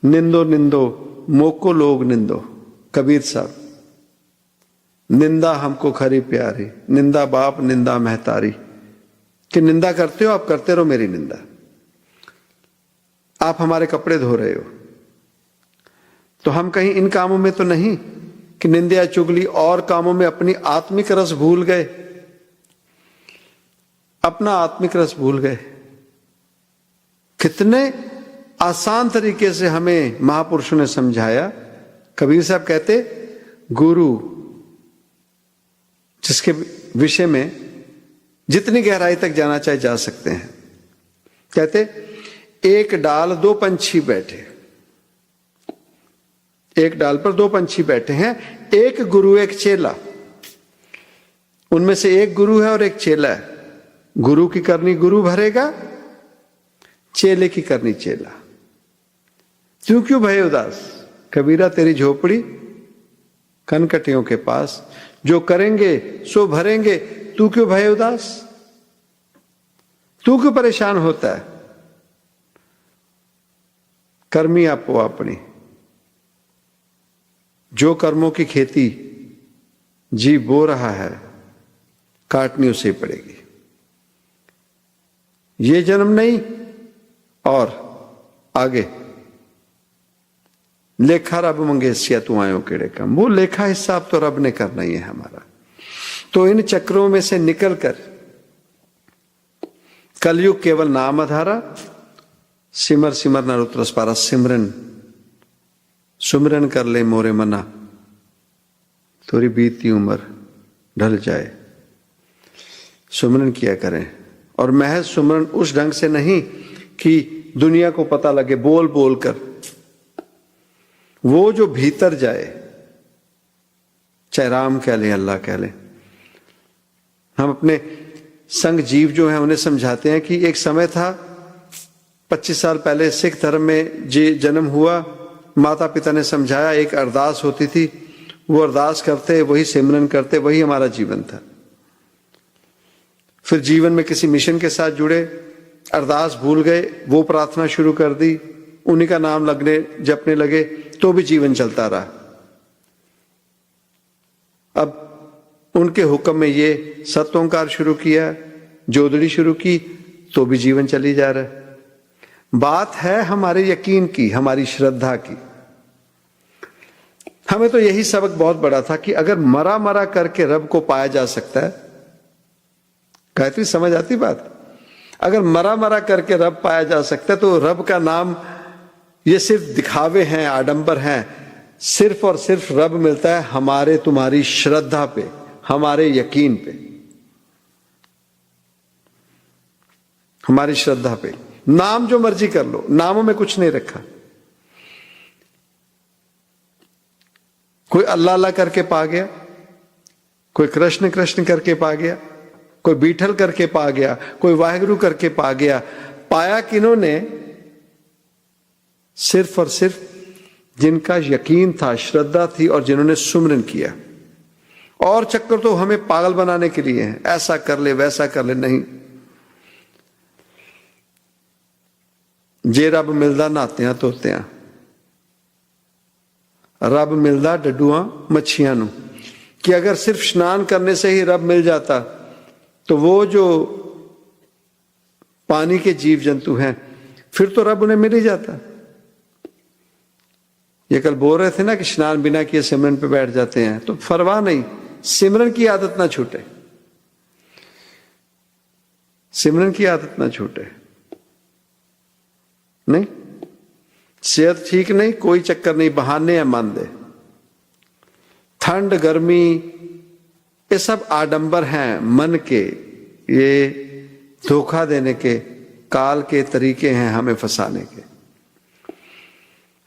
निंदो निंदो मोको लोग निंदो, कबीर साहब। निंदा हमको खरी प्यारी, निंदा बाप निंदा महतारी। कि निंदा करते हो, आप करते रहो मेरी निंदा। आप हमारे कपड़े धो रहे हो, तो हम कहीं इन कामों में तो नहीं कि निंदा चुगली और कामों में अपनी आत्मिक रस भूल गए, अपना आत्मिक रस भूल गए। कितने आसान तरीके से हमें महापुरुषों ने समझाया। कबीर साहब कहते, गुरु जिसके विषय में जितनी गहराई तक जाना चाहे जा सकते हैं। कहते, एक डाल दो पंछी बैठे, एक डाल पर दो पंछी बैठे हैं, एक गुरु एक चेला। उनमें से एक गुरु है और एक चेला है। गुरु की करनी गुरु भरेगा, चेले की करनी चेला। क्यों क्यों भय उदास, कबीरा तेरी झोपड़ी कनकटियों के पास, जो करेंगे सो भरेंगे, तू क्यों भय उदास, तू क्यों परेशान होता है। कर्मी आपो अपनी, जो कर्मों की खेती जी बो रहा है, काटनी उसे पड़ेगी। ये जन्म नहीं और आगे। लेखा रब मंगेसिया तू आयो केड़े कम, वो लेखा हिसाब तो रब ने करना ही है हमारा। तो इन चक्रों में से निकलकर कलयुग केवल नाम आधारा, सिमर सिमर नर उतरस पारा। सिमरन सुमिरन कर ले मोरे मना, थोड़ी बीती उम्र ढल जाए। सुमिरन किया करें, और महज सुमिरन उस ढंग से नहीं कि दुनिया को पता लगे बोल बोल कर, वो जो भीतर जाए, चाहे राम कह लें अल्लाह कह लें। हम अपने संग जीव जो हैं उन्हें समझाते हैं कि एक समय था 25 साल पहले सिख धर्म में जन्म हुआ, माता पिता ने समझाया, एक अरदास होती थी, वो अरदास करते, वही सिमरन करते, वही हमारा जीवन था। फिर जीवन में किसी मिशन के साथ जुड़े, अरदास भूल गए, वो प्रार्थना शुरू कर दी, उन्हीं का नाम लगने जपने लगे, तो भी जीवन चलता रहा। अब उनके हुक्म में ये सतोंकार शुरू किया, जोदड़ी शुरू की, तो भी जीवन चली जा रहा है। बात है हमारे यकीन की, हमारी श्रद्धा की। हमें तो यही सबक बहुत बड़ा था कि अगर मरा मरा करके रब को पाया जा सकता है, गायत्री समझ आती बात, अगर मरा मरा करके रब पाया जा सकता है, तो रब का नाम ये सिर्फ दिखावे हैं, आडंबर हैं। सिर्फ और सिर्फ रब मिलता है हमारे तुम्हारी श्रद्धा पे, हमारे यकीन पे, हमारी श्रद्धा पे। नाम जो मर्जी कर लो, नामों में कुछ नहीं रखा। कोई अल्लाह अल्लाह करके पा गया, कोई कृष्ण कृष्ण करके पा गया, कोई बीठल करके पा गया, कोई वाहिगुरु करके पा गया। पाया किन्होंने? सिर्फ और सिर्फ जिनका यकीन था, श्रद्धा थी, और जिन्होंने सुमिरन किया। और चक्कर तो हमें पागल बनाने के लिए है, ऐसा कर ले वैसा कर ले, नहीं। जे रब मिलदा नहात्या धोत्या, रब मिलदा डड्डुआ मच्छियां नू। कि अगर सिर्फ स्नान करने से ही रब मिल जाता, तो वो जो पानी के जीव जंतु हैं, फिर तो रब उन्हें मिल ही जाता। ये कल बोल रहे थे ना कि स्नान बिना किए सिमरन पे बैठ जाते हैं, तो परवाह नहीं, सिमरन की आदत ना छूटे, सिमरन की आदत ना छूटे। नहीं, सेहत ठीक नहीं, कोई चक्कर नहीं, बहाने हैं, मान दे। ठंड गर्मी ये सब आडंबर हैं मन के, ये धोखा देने के, काल के तरीके हैं हमें फंसाने के।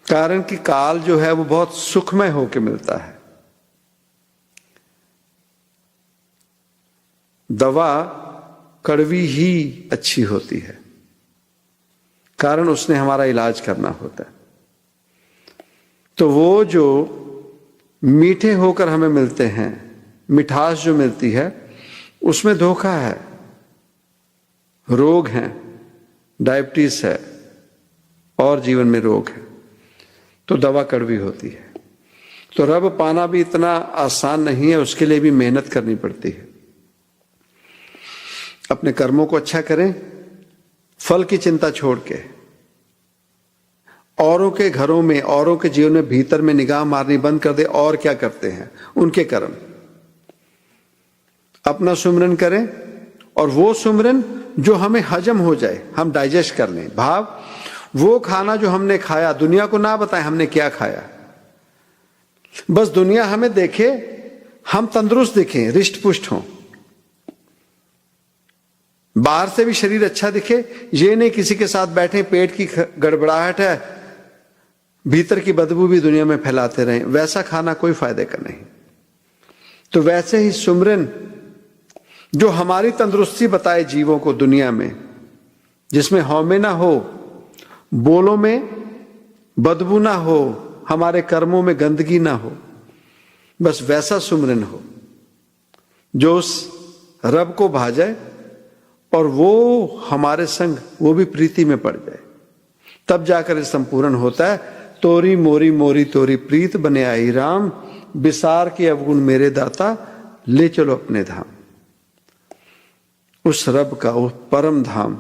कारण कि काल जो है वो बहुत सुखमय होकर मिलता है। दवा कड़वी ही अच्छी होती है, कारण उसने हमारा इलाज करना होता है। तो वो जो मीठे होकर हमें मिलते हैं, मिठास जो मिलती है, उसमें धोखा है, रोग हैं, डायबिटीज है, और जीवन में रोग है। तो दवा कड़वी होती है। तो रब पाना भी इतना आसान नहीं है, उसके लिए भी मेहनत करनी पड़ती है। अपने कर्मों को अच्छा करें, फल की चिंता छोड़ के, औरों के घरों में, औरों के जीवन में भीतर में निगाह मारनी बंद कर दे। और क्या करते हैं उनके कर्म, अपना सुमिरन करें, और वो सुमिरन जो हमें हजम हो जाए, हम डाइजेस्ट कर लें। भाव वो खाना जो हमने खाया, दुनिया को ना बताएं हमने क्या खाया, बस दुनिया हमें देखे, हम तंदुरुस्त दिखें, रिष्ट पुष्ट हों, बाहर से भी शरीर अच्छा दिखे। ये नहीं किसी के साथ बैठे, पेट की गड़बड़ाहट है, भीतर की बदबू भी दुनिया में फैलाते रहें, वैसा खाना कोई फायदे का नहीं। तो वैसे ही सुमिरन जो हमारी तंदुरुस्ती बताए जीवों को दुनिया में, जिसमें हौमे ना हो, बोलों में बदबू ना हो, हमारे कर्मों में गंदगी ना हो, बस वैसा सुमिरन हो जो उस रब को भा जाए और वो हमारे संग, वो भी प्रीति में पड़ जाए। तब जाकर ये संपूर्ण होता है। तोरी मोरी मोरी तोरी प्रीत बने आई राम, विसार के अवगुण मेरे दाता, ले चलो अपने धाम। उस रब का वो परम धाम,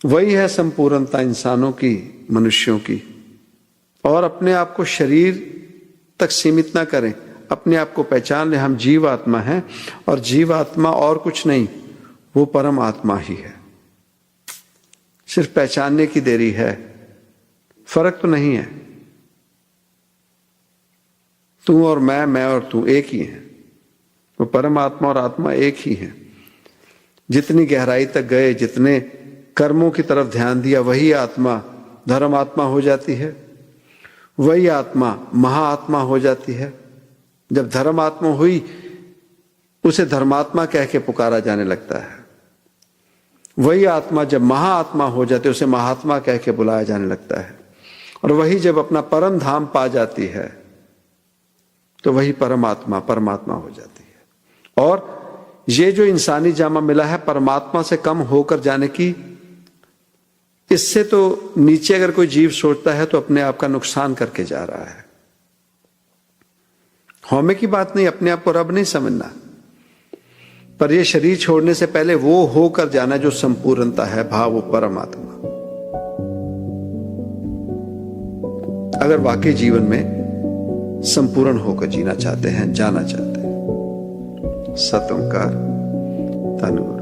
वही है संपूर्णता इंसानों की, मनुष्यों की। और अपने आप को शरीर तक सीमित ना करें, अपने आप को पहचान लें, हम जीव आत्मा हैं, और जीव आत्मा और कुछ नहीं, वो परम आत्मा ही है। सिर्फ पहचानने की देरी है, फर्क तो नहीं है। तू और मैं और तू एक ही हैं। वो परम आत्मा और आत्मा एक ही है। जितनी गहराई तक गए, जितने कर्मों की तरफ ध्यान दिया, वही आत्मा धर्म आत्मा हो जाती है, वही आत्मा महाआत्मा हो जाती है। जब धर्म आत्मा हुई, उसे धर्मात्मा कह के पुकारा जाने लगता है। वही आत्मा जब महाआत्मा हो जाती है, उसे महात्मा कह के बुलाया जाने लगता है। और वही जब अपना परम धाम पा जाती है, तो वही परमात्मा परमात्मा हो जाती है। और ये जो इंसानी जामा मिला है परमात्मा से कम होकर जाने की, इससे तो नीचे अगर कोई जीव सोचता है तो अपने आप का नुकसान करके जा रहा है। हौमे की बात नहीं, अपने आप को रब नहीं समझना, पर यह शरीर छोड़ने से पहले वो होकर जाना जो संपूर्णता है, भाव वो परमात्मा। अगर वाकई जीवन में संपूर्ण होकर जीना चाहते हैं, जाना चाहते हैं। सत ओंकार, धन्यवाद।